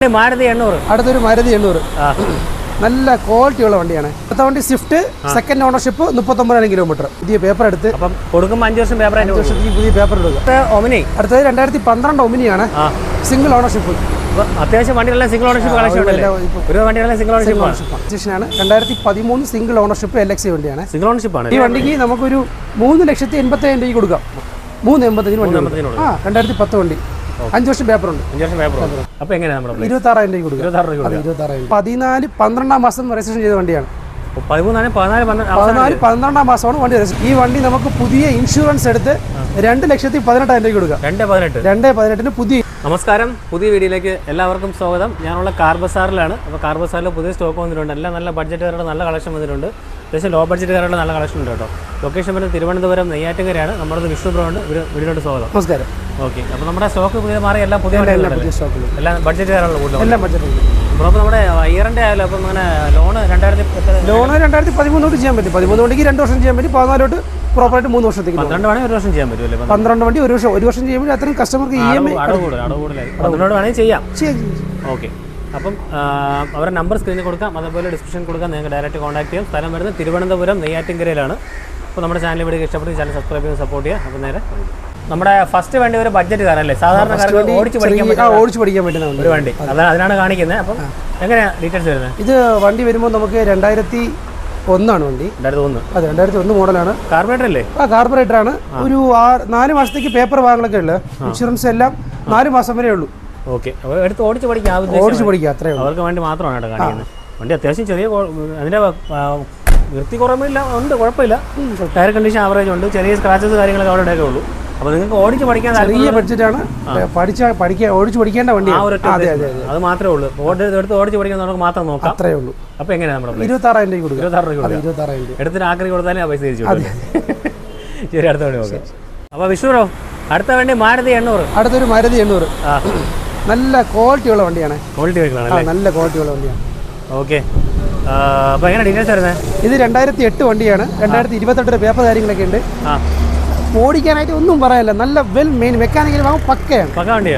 വണ്ടി മാരുതി 800. അടുത്തൊരു മാരുതി 800. നല്ല ക്വാളിറ്റിയുള്ള വണ്ടിയാണ്. അടുത്ത വണ്ടി സ്വിഫ്റ്റ്, സെക്കൻഡ് ഓണർഷിപ്പ്, 39,000 കിലോമീറ്റർ. പുതിയ പേപ്പർ എടുത്ത് അപ്പം കൊടുക്കുമ്പോൾ 5 വർഷം പേപ്പർ, 5 വർഷത്തേക്ക് പുതിയ പേപ്പർ എടുക്കുക. ഒമിനി അടുത്തത് 2012 ഒമിനിയാണ്, സിംഗിൾ ഓണർഷിപ്പ്. അത്യാവശ്യം വണ്ടികളെല്ലാം സിംഗിൾ ഓണർഷിപ്പ് കളക്ഷൻ ഉണ്ടല്ലോ. ഒരു വണ്ടികളെല്ലാം സിംഗിൾ ഓണർഷിപ്പ് ആണ്. 2013 സിംഗിൾ ഓണർഷിപ്പ് LX വണ്ടിയാണ്. സിംഗിൾ ഓണർഷിപ്പ് ആണ്. ഈ വണ്ടിക്ക് നമുക്കൊരു 3,85,000 രൂപ കൊടുക്കാം. 3,85,000 വണ്ടി. 2010 വണ്ടി, 5 വർഷം പേപ്പർ ഉണ്ട്. 5 വർഷം പേപ്പർ. അപ്പോൾ എങ്ങനെയാണ് നമ്മൾ 26,000 രൂപ കൊടുക്കുക. 14 മാസം രജിസ്ട്രേഷൻ ചെയ്ത വണ്ടിയാണ്. 14 മാസമാണ് വണ്ടി രജിസ്ട്രേഷൻ. ഈ വണ്ടി നമുക്ക് പുതിയ ഇൻഷുറൻസ് എടുത്ത് 2,18,000 രൂപ കൊടുക്കാം. 2,18,000 പുതിയ. നമസ്കാരം, പുതിയ വീഡിയോയിലേക്ക് എല്ലാവർക്കും സ്വാഗതം. ഞാനുള്ള കാർ ബസാറിലാണ്. അപ്പോൾ കാർ ബസാറിൽ പുതിയ സ്റ്റോക്ക് വന്നിട്ടുണ്ട്. എല്ലാം നല്ല ബഡ്ജറ്റുകാരുടെ നല്ല കളക്ഷൻ വന്നിട്ടുണ്ട്. അത്യാവശ്യം ലോ ബഡ്ജറ്റുകാരുടെ നല്ല കളക്ഷൻ ഉണ്ട് കേട്ടോ. ലൊക്കേഷൻ വരുന്നത് തിരുവനന്തപുരം നെയ്യാറ്റിൻകരയാണ്. നമ്മുടെ വിഷ്ണു ബ്രോ ഉണ്ട്. വീഡിയോയുടെ സ്വാഗതം. നമസ്കാരം. ഓക്കെ, അപ്പോൾ നമ്മുടെ സ്റ്റോക്ക് പുതിയ മാറി എല്ലാം പുതിയ എല്ലാം ബഡ്ജറ്റുകാരുള്ള കൂടുതൽ എല്ലാം ബഡ്ജറ്റ്. അപ്പോൾ നമ്മുടെ ഇയറിൻ്റെ ആയാലും അപ്പം അങ്ങനെ ലോണ് 2013 തൊട്ട് ചെയ്യാൻ പറ്റും. 13 വണ്ടിക്ക് 2 വർഷം ചെയ്യാൻ പറ്റും. 14 തൊട്ട് പ്രോപ്പറായിട്ട് 3 വർഷത്തേക്ക്. 12 വേണമെങ്കിൽ 1 വർഷം ചെയ്യാൻ പറ്റുമല്ലേ? 12 വണ്ടി ഒരു വർഷം ചെയ്യുമ്പോൾ അത്രയും കസ്റ്റമർക്ക് അടവ് കൂടുതലായി 12 വേണമെങ്കിൽ ചെയ്യാം. ഓക്കെ, അപ്പം അവരുടെ നമ്പർ സ്ക്രീനിൽ കൊടുക്കാം, അതേപോലെ ഡിസ്ക്രിപ്ഷൻ കൊടുക്കാം. നിങ്ങൾക്ക് ഡയറക്റ്റ് കോൺടാക്ട് ചെയ്യാം. സ്ഥലം വരുന്നത് തിരുവനന്തപുരം നെയ്യാറ്റിൻകരയിലാണ്. അപ്പോൾ നമ്മുടെ ചാനൽ ഇവിടെ ഇഷ്ടപ്പെട്ട് ചാനൽ സബ്സ്ക്രൈബ് ചെയ്ത് സപ്പോർട്ട് ചെയ്യുക. അപ്പോൾ നേരെ നമ്മുടെ ഫസ്റ്റ് വണ്ടി ഒരു ബഡ്ജറ്റ് കാരല്ലേ, സാധാരണക്കാർക്ക് ഓടിച്ച് പഠിക്കാൻ പറ്റുന്ന ഒരു വണ്ടി, അതിനാണ് കാണിക്കുന്നത്. അപ്പം എങ്ങനെയാണ് ഡീറ്റെയിൽസ് വരുന്നത്? ഇത് വണ്ടി വരുമ്പോൾ നമുക്ക് 2001 വണ്ടി. 2001. അതെ, 2001 മോഡലാണ്. കാർബറേറ്റർ അല്ലേ? കാർബറേറ്റർ ആണ്. ഒരു 4 മാസത്തേക്ക് പേപ്പർ വാങ്ങലൊക്കെ ഉള്ളത്. ഇൻഷുറൻസ് എല്ലാം 4 മാസം വരെ ഉള്ളൂ. ഓക്കെ, എടുത്ത് ഓടിച്ച് പഠിക്കാം. അത്രേ ഉള്ളൂ. അവർക്ക് വേണ്ടി മാത്രമാണ് കേട്ടോ കാണിക്കുന്നത്. വണ്ടി അത്യാവശ്യം ചെറിയ, അതിൻ്റെ വൃത്തി കുറവില്ല, ഉണ്ട്, കുഴപ്പമില്ല. ടയർ കണ്ടീഷൻ ആവറേജ് ഉണ്ട്. ചെറിയ സ്ക്രാച്ചസ് കാര്യങ്ങളൊക്കെ അവിടെ ഇടയൊക്കെ ഉള്ളൂ. അപ്പോൾ നിങ്ങൾക്ക് ഓടിച്ച് പഠിക്കാൻ ചെറിയ ബഡ്ജറ്റാണ്. ഓടിച്ച് പഠിക്കേണ്ട വണ്ടി. അത് മാത്രമേ ഉള്ളൂ. എടുത്ത് ഓടിച്ച് പഠിക്കാൻ നമുക്ക് മാത്രം നോക്കാം. അത്രേ ഉള്ളൂ. അപ്പോൾ എങ്ങനെയാണ് നമ്മുടെ 26,000 രൂപ കൊടുക്കുക. 26,000 രൂപ എടുത്തിട്ട് ആക്രി കൊടുത്താലേ ആ പൈസ തിരിച്ചു. ശരി, അടുത്ത വണ്ടി നോക്കാം. അപ്പോൾ വിഷ്ണു, അടുത്ത വണ്ടി മാരുതി 800. അടുത്തൊരു മാരുതി 800. നല്ല ക്വാളിറ്റിയുള്ള വണ്ടിയാണ്. ക്വാളിറ്റി വെഹിക്കിളാണ്. നല്ല ക്വാളിറ്റിയുള്ള വണ്ടിയാണ്. ഓക്കെ, അപ്പോൾ എങ്ങനെ ഡീറ്റെയിൽസ് വരുന്നത്? ഇത് 2008 വണ്ടിയാണ്. 2028 പേപ്പർ കാര്യങ്ങളൊക്കെ ഉണ്ട്. ഓടിക്കാനായിട്ട് ഒന്നും പറയാനില്ല. നല്ല വെൽ മെയിൻ മെക്കാനിക്കൽ ഭാഗം പക്കയാണ്.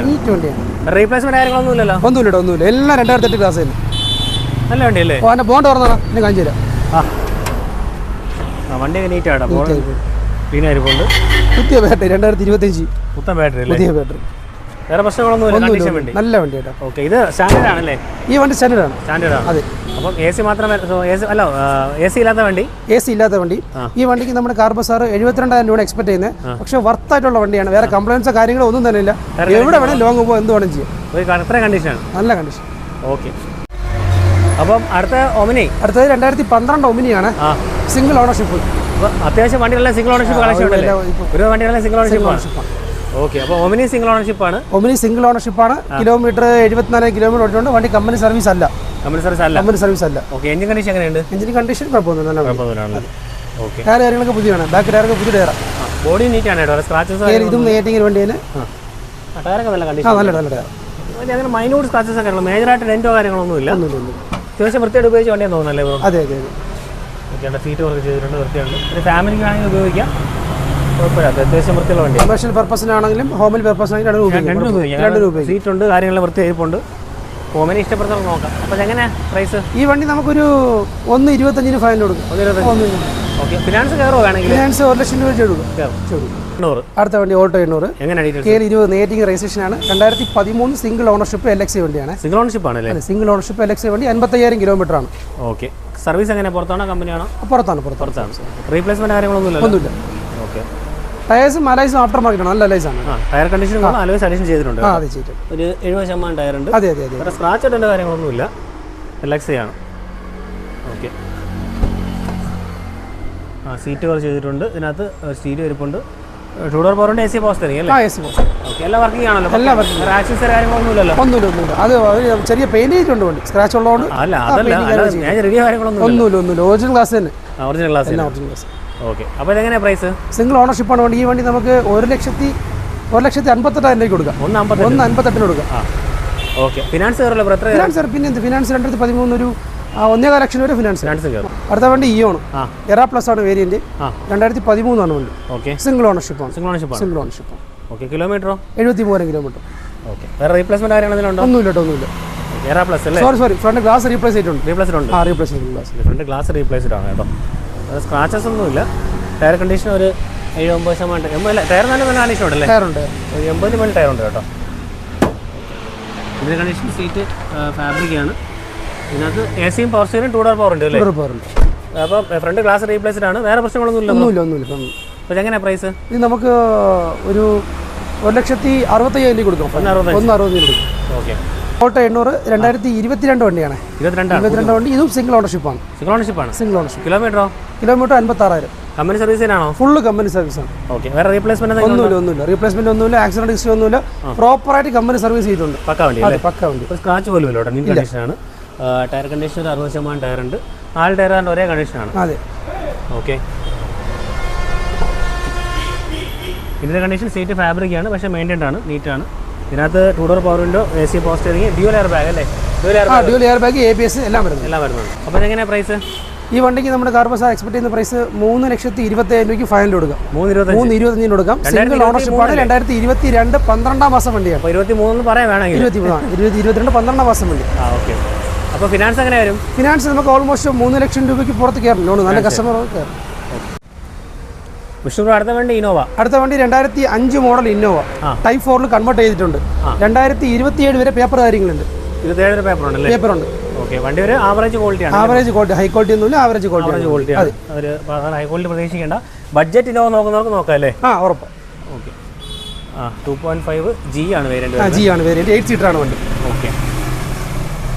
നീറ്റ് വണ്ടിയാണ്. റീപ്ലേസ്മെന്റ് കാര്യങ്ങളൊന്നും ഇല്ലല്ലോ? ഒന്നുമില്ല. എല്ലാം 2008 ക്ലാസ് തന്നെ. നല്ല വണ്ടിയല്ലേ? അവൻ്റെ ബോണ്ട് തുറന്നാ എന്നെ കാണിച്ചു തരാം. വണ്ടി നീറ്റാണ്. ക്ലീനായിരിക്കുന്നുണ്ട്. പുതിയ ബാറ്ററി 2025 പുത്തൻ ബാറ്ററി. പുതിയ ബാറ്ററി. വേറെ പ്രശ്നങ്ങളൊന്നും നല്ല വണ്ടി കേട്ടോ. ഓക്കെ, ഇത് സ്റ്റാൻഡേർഡ് ആണല്ലേ? ഈ വണ്ടി സ്റ്റാൻഡേർഡ് ആണ്. അതെ. അപ്പം AC മാത്രമേ അല്ല, AC ഇല്ലാത്ത വണ്ടി. AC ഇല്ലാത്ത വണ്ടി. ഈ വണ്ടിക്ക് നമ്മുടെ കാർ ബസാർ 72,000 രൂപ എക്സ്പെക്ട് ചെയ്യുന്നത്. പക്ഷെ വർത്തായിട്ടുള്ള വണ്ടിയാണ്. വേറെ കംപ്ലൈൻസോ കാര്യങ്ങളോ ഒന്നും തന്നെ ഇല്ല. എവിടെ വേണേൽ ലോങ് പോകും, എന്ത് വേണം ചെയ്യാം. അത്ര കണ്ടീഷനാണ്. നല്ല കണ്ടീഷൻ. ഓക്കെ, അപ്പം അടുത്തത് 2012 ഒമിനിയാണ്, സിംഗിൾ ഓണർഷിപ്പ്. അത്യാവശ്യം വണ്ടികളെല്ലാം സിംഗിൾ ഓണർഷിപ്പ് കളക്ഷൻ ഉണ്ടല്ലോ. ഒരു വണ്ടികളെല്ലാം സിംഗിൾ ഓണർഷിപ്പ്. ഓക്കെ, അപ്പോൾ ഒമിനി സിംഗിൾ ഓണർഷിപ്പാണ്. കിലോമീറ്റർ 74 കിലോമീറ്റർ ഓടിയിട്ടുണ്ട്. വണ്ടി കമ്പനി സർവീസ് അല്ല. ഓക്കെ, എഞ്ചിൻ കണ്ടീഷൻ എങ്ങനെയുണ്ട്? എഞ്ചിൻ കണ്ടീഷൻ കുഴപ്പമൊന്നുമില്ല. ഓക്കെ, ടയർ കാര്യങ്ങളൊക്കെ പുതിയതാണ്. ബാക്ക് ടയറൊക്കെ പുതിയ ടയർ. ബോഡി നീറ്റാണ് കേട്ടോ. സ്ക്രാച്ചസ് ഇതും നെയ്യാറ്റിൻകര വണ്ടിയാണ്. ടയറൊക്കെ നല്ല കണ്ടീഷൻ. നല്ല ടയർ. അങ്ങനെ മൈന്യൂട്ട് സ്ക്രാച്ചസ് ഒക്കെ ഉള്ളൂ. മേജറായിട്ട് ഡെന്റോ കാര്യങ്ങളൊന്നും ഇല്ല. അത്യാവശ്യം വൃത്തിയായിട്ട് ഉപയോഗിച്ച് വണ്ടിയാന്ന് തോന്നുന്നല്ലേ ബ്രോ? അതെ. ഓക്കെ, സീറ്റ് വർക്ക് ചെയ്തിട്ടുണ്ട്, വൃത്തിയുണ്ട്. ഒരു ഫാമിലിക്ക് ആണെങ്കിൽ ഉപയോഗിക്കാം, കുഴപ്പമില്ല. അത്യാവശ്യം വൃത്തിയുള്ള വണ്ടി. കമേഴ്ഷ്യൽ പർപ്പസിനാണെങ്കിലും ഹോമിൽ പർപ്പസിനാണെങ്കിലും രണ്ട് രൂപ. സീറ്റ് ഉണ്ട്, കാര്യങ്ങളെല്ലാം വൃത്തി ചെയ്തിട്ടുണ്ട്. ഹോമിനെ ഇഷ്ടപ്പെടുന്നവർക്ക് നോക്കാം. അപ്പോൾ എങ്ങനെയാണ് പ്രൈസ്? ഈ വണ്ടി നമുക്കൊരു 1,25,000 ഫൈൻ കൊടുക്കും. ഓക്കെ, ഫിനാൻസ് കയറോ? വേണമെങ്കിൽ ഫിനാൻസ് 1,00,000 രൂപ കൊടുക്കും. അടുത്ത വണ്ടി ഓട്ടോ 800. എങ്ങനെ KL20 നെയ്യാറ്റിൻകര രജിസ്ട്രേഷൻ ആണ്. 2013 സിംഗിൾ ഓണർഷിപ്പ് LX വണ്ടിയാണ്. സിംഗിൾ ഓണർഷിപ്പ് ആണല്ലേ? സിംഗിൾ ഓണർഷിപ്പ് LX വണ്ടി 55,000 കിലോമീറ്റർ ആണ്. ഓക്കെ, സർവീസ് എങ്ങനെ പുറത്താണോ കമ്പനിയാണോ? പുറത്താണ്. റീപ്ലേസ്മെന്റ് കാര്യങ്ങളൊന്നും ഒന്നുമില്ല. ഓക്കെ, ടയേഴ്സും അലൈസും ആഫ്റ്റർ മാർക്കറ്റ് നല്ല അലൈസാണ്. ടയർ കണ്ടീഷൻ അലോയ്സ് അഡീഷൻ ചെയ്തിട്ടുണ്ട്. അതെ, ചെയ്തിട്ടുണ്ട്. ഒരു 70% ടയർ ഉണ്ട്. അതെ. സ്ക്രാച്ച് ഇടേണ്ട കാര്യങ്ങളൊന്നുമില്ല. LX ആണ്. ഓക്കെ, സീറ്റ് കവർ ചെയ്തിട്ടുണ്ട്. ഇതിനകത്ത് സ്റ്റീരിയോ ഇരിപ്പുണ്ട്. ടൂഡോർ പവറുണ്ട്. AC പവർ സ്റ്റിയറിംഗ് അല്ലേ? ഓക്കെ, എല്ലാം വർക്കിംഗ് ആണല്ലോ? ആക്സസ് കാര്യങ്ങളൊന്നുമില്ല. അത് ചെറിയ പെയിന്റ് ഉണ്ട് വണ്ടി. സ്ക്രാച്ച് ഉള്ളതുകൊണ്ട് അല്ല, അതല്ല റിവ്യൂ കാര്യങ്ങളൊന്നും ഒന്നുമില്ല. ഒറിജിനൽ ക്ലാസ് തന്നെ. Original class. ഓക്കെ, അപ്പോൾ ഇതെങ്ങനെയാണ് പ്രൈസ്? സിംഗിൾ ഓണർഷിപ്പാണ് വണ്ടി. ഈ വണ്ടി നമുക്ക് 1,58,000 രൂപ കൊടുക്കാം. 1,58,000 കൊടുക്കാം. ഓക്കെ, ഫിനാൻസ് കയറല്ലോ? പിന്നെ ഫിനാൻസ് 2013 ഒരു 1,5 ലക്ഷം വരെ ഫിനാൻസ് കയറും. അടുത്ത വണ്ടി ഇയോൺ എറ പ്ലസ് ആണ് വേരിയന്റ്. 2013 ആണ് വണ്ടി. ഓക്കെ, സിംഗിൾ ഓണർഷിപ്പാണ്. ഓക്കെ, കിലോമീറ്ററോ? 73,000 കിലോമീറ്റർ. ഓക്കെ, വേറെ റീപ്ലേസ്മെന്റ് കാര്യങ്ങളൊന്നും ഒന്നുമില്ല. എയറാ പ്ലസ് അല്ലേ? സോറി ഫ്രണ്ട് ഗ്ലാസ് റീപ്ലേസ് ചെയ്തിട്ടുണ്ട്. റീപ്ലേസ്ഡ് ഉണ്ട്. റീപ്ലേസ് ചെയ്തിട്ടുണ്ട് ഗ്ലാസ്. ഫ്രണ്ട് ഗ്ലാസ് റീപ്ലേസ്ഡ് ആണ് കേട്ടോ. സ്ക്രാച്ചസ് ഒന്നുമില്ല. ടയർ കണ്ടീഷൻ ഒരു 70-80%. ടയർ നല്ല കണ്ടീഷൻ ഉണ്ടല്ലേ? ടയറുണ്ട്. 80 മണി ടയർ ഉണ്ട് കേട്ടോ. ഇതിൻ്റെ കണ്ടീഷൻ സീറ്റ് ഫാബ്രിക്കാണ്. ഇതിനകത്ത് AC യും പവർ സ്റ്റിയറിംഗ് 2 ഡോർ പവർ ഉണ്ട് അല്ലേ? അപ്പോൾ ഫ്രണ്ട് ഗ്ലാസ് റീപ്ലേസ്ഡ് ആണ്. വേറെ പ്രശ്നങ്ങളൊന്നും ഒന്നുമില്ല. അപ്പോൾ എങ്ങനെയാണ് പ്രൈസ്? ഇത് നമുക്ക് ഒരു 1,65,000 കൊടുക്കും. 1,60,000 കൊടുക്കും. ഓക്കെ. ഓട്ടോ 800 2022 വണ്ടിയാണ്. 22 വണ്ടി. ഇതും സിംഗിൾ ഓണർഷിപ്പാണ്. Single ownership. കിലോമീറ്റർ 56,000. കമ്പനി സർവീസിനാണോ? ഫുള്ള് കമ്പനി സർവീസാണ്. ഓക്കെ. വേറെ റീപ്ലേസ്മെന്റ് ഒന്നുമില്ല. റീപ്ലേസ്മെന്റ് ഒന്നുമില്ല. ആക്സിഡന്റ് ഹിസ്റ്ററി ഒന്നുമില്ല. പ്രോപ്പറായിട്ട് കമ്പനി സർവീസ് ചെയ്തിട്ടുണ്ട്. പക്ക വണ്ടി. സ്ക്രാച്ച് പോലും ഇല്ല. നീ കണ്ടീഷനാണ്. ടയർ കണ്ടീഷൻ ഒരു 60% ടയർ ഉണ്ട്. 4 ടയറിൻ്റെ ഒരേ കണ്ടീഷനാണ്. അതെ. ഓക്കെ. ഇതിൻ്റെ കണ്ടീഷൻ സീറ്റ് ഫാബ്രിക്കാണ്, പക്ഷേ മെയിൻറ്റൈൻഡ് ആണ്, നീറ്റാണ്. ഇതിനകത്ത് 2 door power window, AC power steering, dual air bag അല്ലേ? ഡ്യുവൽ എയർ ബാഗ്, ABS എല്ലാം വരുന്നുണ്ട്. അപ്പോൾ ഇതെങ്ങനെയാണ് പ്രൈസ്? ഈ വണ്ടിക്ക് നമ്മുടെ കാർ ബസാർ എക്സ്പെക്ട് ചെയ്യുന്ന പ്രൈസ് 3,27,000 രൂപയ്ക്ക് ഫൈനൽ കൊടുക്കാം. 3,25,000 കൊടുക്കാം. സിംഗിൾ ഓണർഷിപ്പാണ്. 2022 12 മാസം വണ്ടിയാണ്. 23 പറയാൻ വേണമെങ്കിൽ 22 12 മാസം വണ്ടി. ഓക്കെ. അപ്പോൾ ഫിനാൻസ് എങ്ങനെ വരും? ഫിനാൻസ് നമുക്ക് ഓൾമോസ്റ്റ് 3 ലക്ഷം രൂപയ്ക്ക് പുറത്ത് കയറും. ലോൺ നല്ല കസ്റ്റമർ കയറും. വിഷ്ണു, അടുത്ത വണ്ടി ഇന്നോവ. അടുത്ത വണ്ടി 2005 മോഡൽ ഇന്നോവ ടൈപ്പ് 4 കൺവേർട്ട് ചെയ്തിട്ടുണ്ട്. 2027 വരെ പേപ്പർ കാര്യങ്ങളുണ്ട്. 27 പേപ്പർ ഉണ്ടല്ലേ? പേപ്പറുണ്ട്. ഓക്കെ. വണ്ടി ഒരു ആവറേജ് ക്വാളിറ്റിയാണ്. ആവറേജ് ക്വാളിറ്റി, ഹൈ ക്വാളിറ്റി ഒന്നുമില്ല. Average quality. അതെ, ഒരു ഹൈ ക്വാളിറ്റി പ്രതീക്ഷിക്കേണ്ട. ബഡ്ജറ്റ് ഇന്നോവ നോക്കുന്നവർക്ക് നോക്കാം അല്ലേ? ഉറപ്പ്. ഓക്കെ. 2.5 G ആണ് വേരിയന്റ്. G ആണ് വേരിയന്റ്. 8 സീറ്റർ ആണ് വണ്ടി. Okay.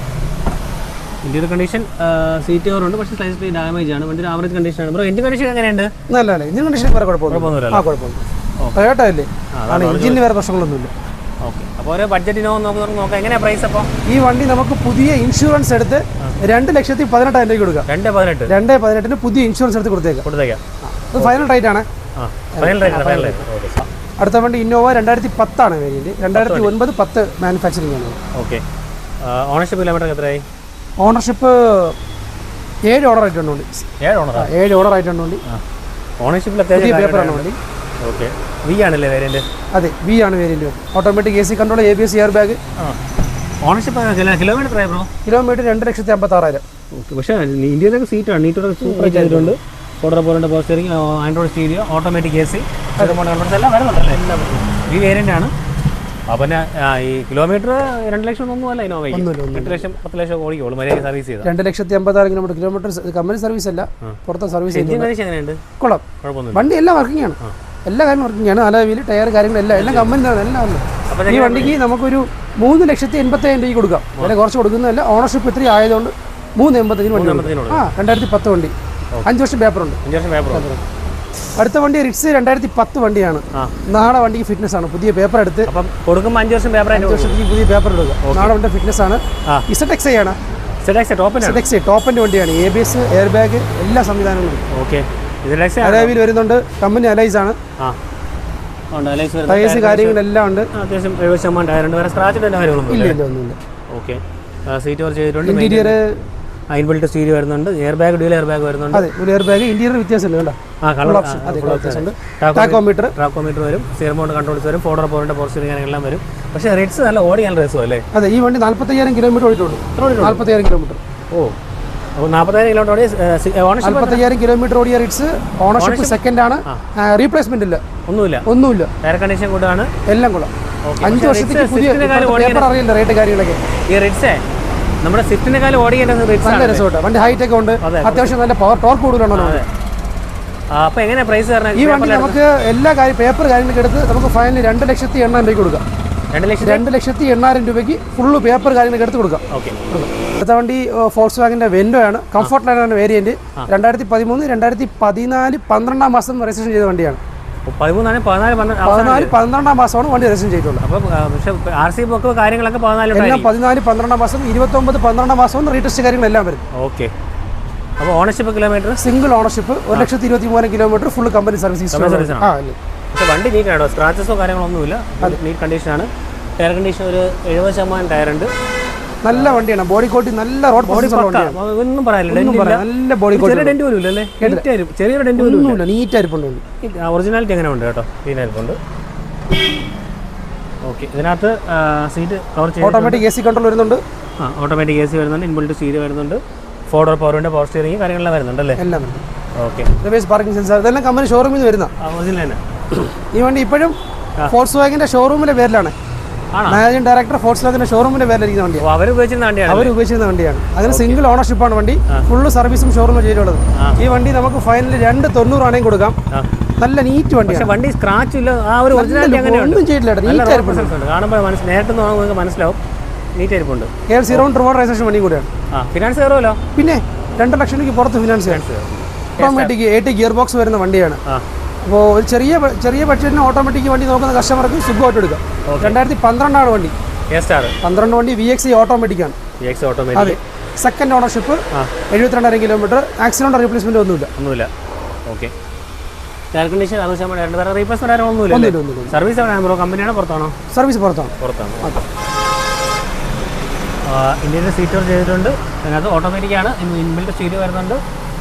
Interior condition seat cover ഉണ്ട്, പക്ഷേ സ്ലൈസ്ലി ഡാമേജ് ആണ്. വണ്ടി ആവറേജ് കണ്ടീഷൻ ആണ്. ബ്രോ, എഞ്ചിൻ കണ്ടീഷൻ എങ്ങനെയുണ്ട്? നല്ല എഞ്ചിൻ കണ്ടീഷൻ വേറെ കുഴപ്പമൊന്നുമില്ല. ടൊയോട്ടയല്ലേ, എഞ്ചിന് വേറെ പ്രശ്നങ്ങളൊന്നുമില്ല. ഓക്കെ. അപ്പോൾ ഒരു ബഡ്ജറ്റ് ഇനോവ നോക്കാം. എങ്ങനെയാണ് പ്രൈസ്? അപ്പോൾ ഈ വണ്ടി നമുക്ക് പുതിയ ഇൻഷുറൻസ് എടുത്ത് 2,18,000 രൂപ കൊടുക്കാം. 2,18,000 പുതിയ ഇൻഷുറൻസ് എടുത്ത് കൊടുത്തേക്കാം. അത് ഫൈനൽ റേറ്റ് ആണ്. അടുത്ത വണ്ടി ഇന്നോവ 2010 ആണ് വേരിയന്റ്. 2009-10 മാനുഫാക്ചറിംഗ് ആണ്. ഓക്കെ. ഓണർഷിപ്പ് കിലോമീറ്റർ എത്രയായി? ഓണർഷിപ്പ് 7 ഓണർ ആയിട്ടുണ്ട്. 7 ഓണർ ആയിട്ടുണ്ട് വണ്ടി. ഓണർഷിപ്പിൽ പേപ്പറാണ് വണ്ടി. ഓക്കെ. വി ആണല്ലേ വേരിയന്റ്? അതെ, വി ആണ് variant. Automatic AC control, ABS air bag. Ownership kilometre ആയി ബ്രോ? കിലോമീറ്റർ 2,56,000. ഓക്കെ. പക്ഷേ ഇന്ത്യയിലൊക്കെ സീറ്റാണ്, നീറ്റോടെ സൂപ്പർ ചെയ്തിട്ടുണ്ട്. 4 door power power steering, Android stereo, automatic AC, controls എല്ലാം വരുന്നുണ്ടല്ലേ? ഈ വേരിയന്റ് ആണ്. അപ്പം ഈ കിലോമീറ്റർ 2 ലക്ഷം ഒന്നും അല്ല ഇനോവ. 8 ലക്ഷം 10 ലക്ഷം ഓടിക്കുള്ളൂ മര്യാദ സർവീസ് ചെയ്ത്. 2,56,000 കിലോമീറ്റർ കമ്പനി സർവീസ് അല്ല, പുറത്തെ സർവീസ്. എങ്ങനെയുണ്ട്? കൊള്ളാം. വണ്ടി എല്ലാം വർക്കിംഗ് ആണ്. എല്ലാ കാര്യങ്ങളും വർക്കിംഗ് ആണ്. അലവിൽ ടയർ കാര്യങ്ങളെല്ലാം എല്ലാം കമ്പനിയാണ്. എല്ലാം ഉണ്ട്. ഈ വണ്ടിക്ക് നമുക്കൊരു 3,87,000 രൂപ കൊടുക്കാം. വില കുറച്ച് കൊടുക്കുന്നതല്ല. ഓണർഷിപ്പ് ഇത്രയും ആയതുകൊണ്ട് 3,85,000 വണ്ടി. 2010 വണ്ടി. 5 വർഷം പേപ്പറുണ്ട്. അടുത്ത വണ്ടി റിറ്റ്സ് 2010 വണ്ടിയാണ്. നാളെ വണ്ടിക്ക് ഫിറ്റ്നസ് ആണ്. പുതിയ പേപ്പർ എടുത്ത് കൊടുക്കുമ്പോൾ 5 വർഷം പേപ്പർ, 5 വർഷത്തേക്ക് പുതിയ പേപ്പർ എടുക്കുക. നാളെ വണ്ടി ഫിറ്റ്നസ് ആണ്. ZXi ആണ്. ZXi ടോപ്പിൻ്റെ വണ്ടിയാണ്. ABS എയർ ബാഗ് എല്ലാ സംവിധാനങ്ങളും. ഓക്കെ. അലവിൽ വരുന്നുണ്ട്. കമ്പനി അലൈസ് ആണ്. ടയേഴ്സ് കാര്യങ്ങളെല്ലാം ഉണ്ട്. അത്യാവശ്യം 70% ടയറുണ്ട്. വേറെ സ്ക്രാച്ചിൻ്റെ കാര്യങ്ങളൊന്നും ഇല്ല. ഒന്നുമില്ല. ഓക്കെ. സീറ്റ് കവർ ചെയ്തിട്ടുണ്ട്. ഇന്റീരിയർ ഇൻബിൽറ്റ് സ്റ്റീരിയോ വരുന്നുണ്ട്. Air bag, dual air bag വരുന്നുണ്ട്. അതെ, എയർ ബാഗ്. ഇന്റീരിയർ വ്യത്യാസമുണ്ട് കേട്ടോ. Colour option. ടാക്കോമീറ്റർ വരും. സ്റ്റിയറിംഗ് മൗണ്ട് കൺട്രോൾസ് വരും. 4 ഡോർ പവറിന്റെ പവർ സ്റ്റിയറിംഗ് എല്ലാം വരും. പക്ഷേ റിറ്റ്സ് നല്ല ഓടിക്കാൻ രസമല്ലേ? അതെ, ഈ വണ്ടി 45,000 കിലോമീറ്റർ ഓടിയിട്ടുണ്ട്. 45,000 കിലോമീറ്റർ. ഓ, അപ്പോൾ 40,000 കിലോമീറ്റർ ഓടിയ 45,000 കിലോമീറ്റർ ഓടിയ റിറ്റ്സ്. ഓണർഷിപ്പ് സെക്കൻഡ് ആണ്. റീപ്ലേസ്മെന്റ് ഇല്ല. ഒന്നുമില്ല. ടയർ കണ്ടീഷൻ കൂടാണ്. എല്ലാം കൊള്ളാം. 5 വർഷത്തേക്ക് പുതിയ പേപ്പർ അറിയില്ല റേറ്റ് കാര്യങ്ങളൊക്കെ. ഈ റിറ്റ്സ് നമ്മുടെ സ്വിഫ്റ്റിനെ കാലം ഓടിക്കേണ്ടത് നല്ല രസമുണ്ട്. വണ്ടി ഹൈറ്റ് ഒക്കെ ഉണ്ട്. അത്യാവശ്യം നല്ല പവർ ടോർക്ക് കൂടുതലുണ്ടോ. അപ്പോൾ എങ്ങനെയാണ് പ്രൈസ് പറഞ്ഞാൽ? ഈ വണ്ടി നമുക്ക് എല്ലാ പേപ്പർ കാര്യങ്ങളൊക്കെ എടുത്ത് നമുക്ക് ഫൈനൽ 2,80,000 രൂപ കൊടുക്കാം. 2,80,000 രൂപയ്ക്ക് ഫുള്ള് പേപ്പർ കാര്യങ്ങളൊക്കെ എടുത്ത് കൊടുക്കാം. ഓക്കെ. അടുത്ത വണ്ടി ഫോക്സ് വാഗന്റെ വെൻഡോ ആണ്. കംഫർട്ട് ലൈനാണ് വേരിയന്റ്. 2013 2014 12 മാസം രജിസ്ട്രേഷൻ ചെയ്ത വണ്ടിയാണ്. 12 മാസമാണ് വണ്ടി രജിസ്ട്രേഷൻ ചെയ്തിട്ടുള്ളത്. അപ്പോൾ RC ബുക്ക് കാര്യങ്ങളൊക്കെ 14 12 മാസം 29 12 മാസവും റീടെസ്റ്റ് കാര്യങ്ങളെല്ലാം വരും. ഓക്കെ. അപ്പോൾ ownership kilometre single ownership 1,23,000 kilometre full company service. പക്ഷേ വണ്ടി നീറ്റാണോ? സ്ക്രാച്ചസോ കാര്യങ്ങളൊന്നുമില്ല. നീറ്റ് കണ്ടീഷനാണ്. ടയർ കണ്ടീഷൻ ഒരു 70% ടയറുണ്ട്. നല്ല വണ്ടിയാണ്. ബോഡി കോട്ടി നല്ല റോഡ് ഒന്നും പറയാനില്ല. നല്ല ബോഡി കോട്ടി. ചെറിയൊരു ഡെന്റ് പോലും ഒന്നുമില്ല. നീറ്റ് ആയിരിപ്പുണ്ട്. ഒറിജിനാലിറ്റി എങ്ങനെ ഉണ്ട് കേട്ടോ? ക്ലീനായിരിപ്പുണ്ട്. ഓക്കെ. ഇതിനകത്ത് സീറ്റ് കവർ ചെയ്ത് ഓട്ടോമാറ്റിക് AC കൺട്രോൾ വരുന്നുണ്ട്. ഓട്ടോമാറ്റിക് AC വരുന്നുണ്ട്, ഇൻബിൽറ്റ് സ്റ്റീരിയോ വരുന്നുണ്ട്, 4 door power window, power steering കാര്യങ്ങളെല്ലാം വരുന്നുണ്ടല്ലേ? എല്ലാം ഉണ്ട്. ഓക്കെ. റിവേഴ്സ് പാർക്കിംഗ് സെൻസർ ഇതെല്ലാം കമ്പനി ഷോറൂമിൽ നിന്ന് വരുന്ന ഒറിജിനൽ തന്നെ. ഈ വണ്ടി ഇപ്പോഴും ഫോക്സ് വാഗന്റെ ഷോറൂമിന്റെ പേരിലാണ്. മാനേജിംഗ് ഡയറക്ടർ ഫോക്സ് വാഗന്റെ ഷോറൂമിന്റെ പേരിലിരിക്കുന്ന വണ്ടിയാണ്. അവർ ഉപയോഗിച്ചിരുന്ന വണ്ടിയാണ്. അവർ ഉപയോഗിച്ചിരുന്ന വണ്ടിയാണ്. അതിന് സിംഗിൾ ഓണർഷിപ്പാണ് വണ്ടി. ഫുള്ള് സർവീസും ഷോറൂമിൽ ചെയ്തിട്ടുള്ളത്. ഈ വണ്ടി നമുക്ക് ഫൈനൽ 290 ആണെങ്കിൽ കൊടുക്കാം. നല്ല നീറ്റ് വണ്ടിയാണ്. വണ്ടി സ്ക്രാച്ച് ഇല്ല, ആ ഒരു ഒറിജിനാലിറ്റി അങ്ങനെയുണ്ട്. ഒന്നും ചെയ്തില്ല. കാണുമ്പോൾ നേരിട്ട് നിങ്ങൾക്ക് മനസ്സിലാവും, നീറ്റ് ആയിരിപ്പുണ്ട്. KL0 റിവാർഡ് രജിസ്ട്രേഷൻ വണ്ടി കൂടിയാണ്. ഫിനാൻസ് കയറുമല്ലോ. പിന്നെ 2 ലക്ഷം രൂപയ്ക്ക് പുറത്ത് ഫിനാൻസ് ഓട്ടോമാറ്റിക് 8 ഗിയർ ബോക്സ് വരുന്ന വണ്ടിയാണ്. അപ്പോൾ ഒരു ചെറിയ ബഡ്ജറ്റിന് ഓട്ടോമാറ്റിക് വണ്ടി നോക്കുന്ന കസ്റ്റമർക്ക് സുഖമായിട്ട് എടുക്കാം. 2012 വണ്ടി. 12 വണ്ടി VXI ഓട്ടോമാറ്റിക്കാണ്. അതെ. Second ownership, 72,000 kilometre. Accident replacement ഒന്നുമില്ല. ഓക്കെ. എയർ കണ്ടീഷൻ 60% വേറെ റീപ്ലേസ്മെന്റ് ഒന്നുമില്ല. സർവീസ് എവിടെയാണ്? കമ്പനിയാണോ പുറത്താണോ? സർവീസ് പുറത്താണ്. ഇന്ത്യയുടെ സീറ്റ് ഓർ ചെയ്തിട്ടുണ്ട്. അതിനകത്ത് ഓട്ടോമാറ്റിക്കാണ്. ഇൻബിൽറ്റ് സ്റ്റീരിയോ വരുന്നുണ്ട്,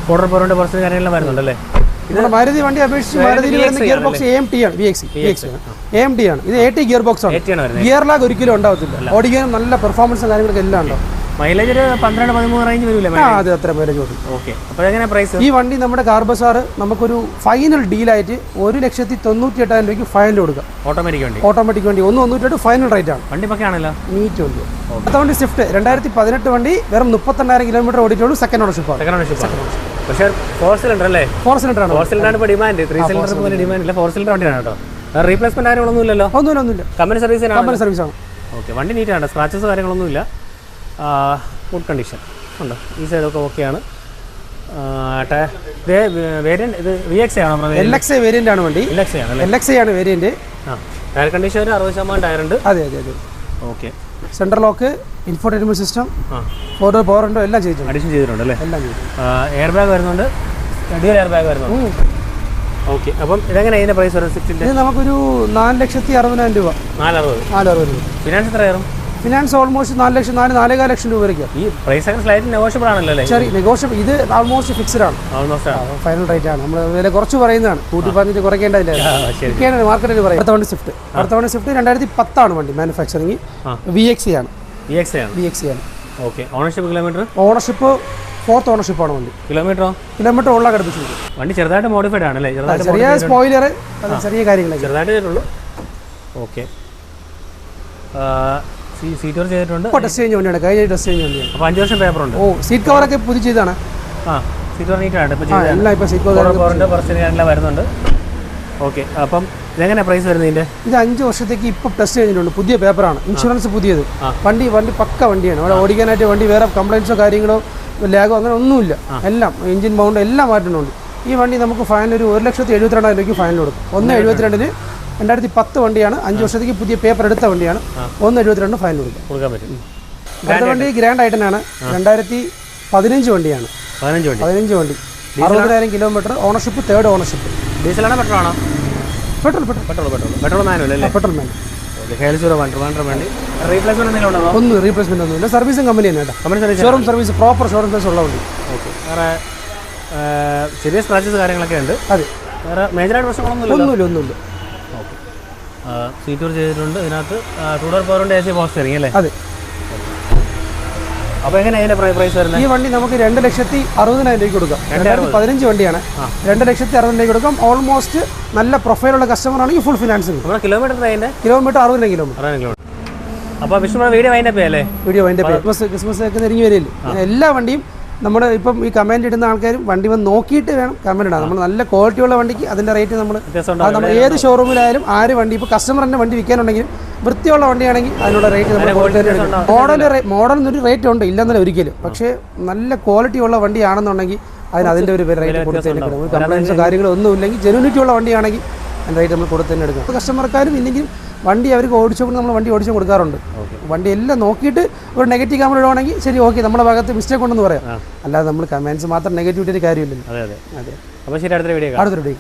4 door power window, power steering കാര്യങ്ങളെല്ലാം വരുന്നുണ്ടല്ലേ? നമ്മുടെ മാരുതി വണ്ടി അപേക്ഷിച്ച് മാരുതിയിൽ വരുന്ന ഗിയർ ബോക്സ് AMT ആണ്. VXI AMT ആണ്. ഇത് 80 ഗിയർ ബോക്സ് ആണ്. ഗിയർ ലാഗ് ഒരിക്കലും ഉണ്ടാവത്തില്ല. ഓടിക്കാനും നല്ല പെർഫോമൻസും കാര്യങ്ങളൊക്കെ എല്ലാം ഉണ്ടാവും. മൈലേജ് ഒരു 12-13 റേഞ്ച് വരില്ലേ? അത് അത്ര മൈലേജ് കൊടുക്കും. ഓക്കെ. അപ്പോൾ എങ്ങനെ പ്രൈസ്? ഈ വണ്ടി നമ്മുടെ കാർ ബസാർ നമുക്കൊരു ഫൈനൽ ഡീലായിട്ട് 1,98,000 രൂപയ്ക്ക് ഫൈനൽ കൊടുക്കാം. ഓട്ടോമാറ്റിക് വണ്ടി 1,98,000 ഫൈനൽ റേറ്റ് ആണ്. വണ്ടി പക്കയാണല്ലോ. നീറ്റ് വണ്ടി. അടുത്ത വണ്ടി സ്വിഫ്റ്റ് 2018 വണ്ടി, വെറും 32,000 കിലോമീറ്റർ ഓടിയിട്ടുള്ളൂ. Second ownership. പക്ഷേ 4 സിലിണ്ടർ അല്ലേ? 4 സിലിണ്ടർ ആണ്. 4 സിലിണ്ടറാണ് ഇപ്പോൾ ഡിമാൻഡ്. 3 സിലിണ്ടർ പോലെ ഡിമാൻഡ് ഇല്ല. 4 സിലിണ്ടർ വണ്ടിയാണ് കേട്ടോ. റീപ്ലേസ്മെന്റ് കാര്യങ്ങളൊന്നുമില്ലല്ലോ? ഒന്നുമില്ല. കമ്പനി സർവീസ് ആണ്. ഓക്കെ. വണ്ടി നീറ്റാണ്. സ്ക്രാച്ചസ് കാര്യങ്ങളൊന്നുമില്ല. ഗുഡ് കണ്ടീഷൻ ഉണ്ട്. ഈ സൈഡൊക്കെ ഓക്കെയാണ്. വേരിയന്റ് ഇത് VXI ആണോ? LXI വേരിയന്റ് ആണ് വണ്ടി. LXI ആണ് വേരിയന്റ്. ടയർ കണ്ടീഷൻ ഒരു 60% ടയർ ഉണ്ട്. അതെ. Okay. Central lock, infotainment system, 4 door power window എല്ലാം ചെയ്തിട്ടുണ്ട്. അഡീഷൻ ചെയ്തിട്ടുണ്ട് അല്ലേ? എല്ലാം ചെയ്തിട്ടുണ്ട്. എയർ ബാഗ് വരുന്നുണ്ട്, ഡ്യുവൽ എയർ ബാഗ് വരുന്നുണ്ട്. ഓക്കെ. അപ്പം ഇതെങ്ങനെ ഇതിന്റെ പ്രൈസ് വരും? സ്വിഫ്റ്റിന്റെ ഇത് നമുക്കൊരു 4,60,000 രൂപ. 460 രൂപ. ഫിനാൻസ് എത്ര കയറും? ഫിനാൻസ് ഓൾമോസ്റ്റ് 4,04,5 ലക്ഷം രൂപ വരയ്ക്കും. ഈ പ്രൈസ് ഒക്കെ സ്ലൈറ്റ് നെഗോഷ്യബിൾ ആണല്ലോ? ശരി, നെഗോഷ്യബിൾ. ഇത് ഓൾമോസ്റ്റ് ഫിക്സ്ഡ് ആണ്. ഫൈനൽ റേറ്റ് ആണ്. നമ്മൾ വില കുറച്ച് പറയുന്നതാണ്. കൂട്ടി പറഞ്ഞിട്ട് കുറയ്ക്കേണ്ടതില്ല. മാർക്കറ്റിൽ പറയും. അടുത്ത വണ്ടി സ്വിഫ്റ്റ് 2010 വണ്ടി. മാനുഫാക്ചറിങ് VXI ആണ്. ഓക്കെ. ഓണർഷിപ്പ് 4th ഓണർഷിപ്പാണ് വണ്ടി. കിലോമീറ്റർ ഉള്ള ഘടിപ്പിച്ചിരിക്കും. വണ്ടി ചെറുതായിട്ട് മോഡിഫൈഡ് ആണല്ലേ? ചെറിയ സ്പോയിലർ, ചെറിയ കാര്യങ്ങൾ ചെറുതായിട്ട്. ഓക്കെ. സീറ്റ് കവർ ചെയ്തിട്ടുണ്ട്. ടെസ്റ്റ് ചേഞ്ച് വണ്ടിയാണ്. കഴിഞ്ഞ ടെസ്റ്റ് ചേഞ്ച് വണ്ടിയാണ്. അപ്പോൾ 5 വർഷം പേപ്പർ ഉണ്ട്. സീറ്റ് കവറൊക്കെ പുതിയ ചെയ്താണ്. സീറ്റ് കവർ നീറ്റാണ്. ഇപ്പോൾ സീറ്റ് കവർ വരുന്നുണ്ട്. ഓക്കെ. അപ്പം ഇതെങ്ങനെ പ്രൈസ് വരുന്നത് ഇതിൻ്റെ? ഇത് 5 വർഷത്തേക്ക് ഇപ്പോൾ ടെസ്റ്റ് ചെയ്തിട്ടുണ്ട്. പുതിയ പേപ്പറാണ്. ഇൻഷുറൻസ് പുതിയത്. വണ്ടി പക്ക വണ്ടിയാണ്. അവിടെ ഓടിക്കാനായിട്ട് വണ്ടി വേറെ കംപ്ലൈൻറ്റ്സോ കാര്യങ്ങളോ ലാഗോ അങ്ങനെ ഒന്നുമില്ല. എല്ലാം എഞ്ചിൻ മൗണ്ട് എല്ലാം മാറ്റുന്നുണ്ട്. ഈ വണ്ടി നമുക്ക് ഫൈനൽ ഒരു 1,72,000 രൂപയ്ക്ക് ഫൈനൽ കൊടുക്കും. 1,72,000 2010 വണ്ടിയാണ്. 5 വർഷത്തേക്ക് പുതിയ പേപ്പർ എടുത്ത വണ്ടിയാണ്. 1,72 ഫൈനൽ കൊടുക്കാൻ പറ്റും. അടുത്ത വണ്ടി ഗ്രാൻഡ് ഐറ്റനാണ്. 2015 വണ്ടിയാണ്. 15 വണ്ടി, 60,000 കിലോമീറ്റർ. ഓണർഷിപ്പ് 3rd ഓണർഷിപ്പ്. ഡീസലാണോ പെട്രോൾ ആണോ? പെട്രോൾ മാനുവൽ അല്ലേ? Petrol manual. ഒന്നും റീപ്ലേസ്മെന്റ് ഒന്നുമില്ല. സർവീസും കമ്പനി തന്നെ കേട്ടോ. Showroom service, proper showroom service ഉള്ള വണ്ടി. വേറെ ചെറിയ സ്ക്രാച്ചസ് കാര്യങ്ങളൊക്കെ ഉണ്ട്. അതെ. വേറെ മേജറായിട്ട് പ്രശ്നങ്ങളൊന്നുമില്ല. ഓക്കെ. സീറ്റ് കവർ ചെയ്തിട്ടുണ്ട്. ഇതിനകത്ത് 2 door power window, AC power steering അല്ലേ? അതെ. അപ്പോൾ എങ്ങനെ അതിന്റെ പ്രൈസ് വരുന്നത്? ഈ വണ്ടി നമുക്ക് 2,60,000 രൂപയ്ക്ക് കൊടുക്കാം. 2015 വണ്ടിയാണ്. 2,60,000 രൂപയ്ക്ക് കൊടുക്കാം. ഓൾമോസ്റ്റ് നല്ല പ്രൊഫൈലുള്ള കസ്റ്റമർ ആണെങ്കിൽ ഫുൾ ഫിനാൻസിങ്. Kilometre 60 kilometre. അപ്പോൾ വിഷ്ണു വീഡിയോ വൈൻഡപ്പ് അല്ലേ? ക്രിസ്മസ് ഒക്കെ നെരുങ്ങി വരില്ലേ? എല്ലാ വണ്ടിയും നമ്മൾ ഇപ്പം ഈ കമൻറ്റ് ഇടുന്ന ആൾക്കാരും വണ്ടി വന്ന് നോക്കിയിട്ട് വേണം കമൻറ്റ് ഇടാം. നമ്മൾ നല്ല ക്വാളിറ്റിയുള്ള വണ്ടിക്ക് അതിൻ്റെ റേറ്റ് നമ്മൾ ഏത് ഷോറൂമിലായാലും ആര് വണ്ടി ഇപ്പോൾ കസ്റ്റമറിൻ്റെ വണ്ടി വിൽക്കാനുണ്ടെങ്കിലും വൃത്തിയുള്ള വണ്ടിയാണെങ്കിൽ അതിനുള്ള റേറ്റ് നമ്മൾ മോഡലിനൊരു റേറ്റ് ഉണ്ട്, ഇല്ലെന്നല്ല ഒരിക്കലും. പക്ഷേ നല്ല ക്വാളിറ്റി ഉള്ള വണ്ടിയാണെന്നുണ്ടെങ്കിൽ അതിൻ്റെ ഒരു റേറ്റ് കൊടുത്ത് തന്നെ എടുക്കണം. കംപ്ലൈൻസോ കാര്യങ്ങളോ ഒന്നും ഇല്ലെങ്കിൽ ജെനുവിനിറ്റി ഉള്ള വണ്ടിയാണെങ്കിൽ അതിൻ്റെ റേറ്റ് നമ്മൾ കൊടുത്ത് തന്നെ എടുക്കണം. കസ്റ്റമർക്കാരും ഇല്ലെങ്കിൽ വണ്ടി അവർക്ക് ഓടിച്ചുകൊണ്ട് നമ്മൾ വണ്ടി ഓടിച്ചു കൊടുക്കാറുണ്ട്. വണ്ടി എല്ലാം നോക്കിയിട്ട് ഒരു നെഗറ്റീവ് കമൻറ്റ് ഇടുവാണെങ്കിൽ ശരി, ഓക്കെ, നമ്മുടെ ഭാഗത്ത് മിസ്റ്റേക്ക് ഉണ്ടെന്ന് പറയാം. അല്ലാതെ നമ്മൾ കമൻസ് മാത്രം നെഗറ്റീവ് ഇട്ടൊരു കാര്യമില്ലല്ലോ. അപ്പോൾ ശരി, അടുത്തൊരു വീഡിയോ.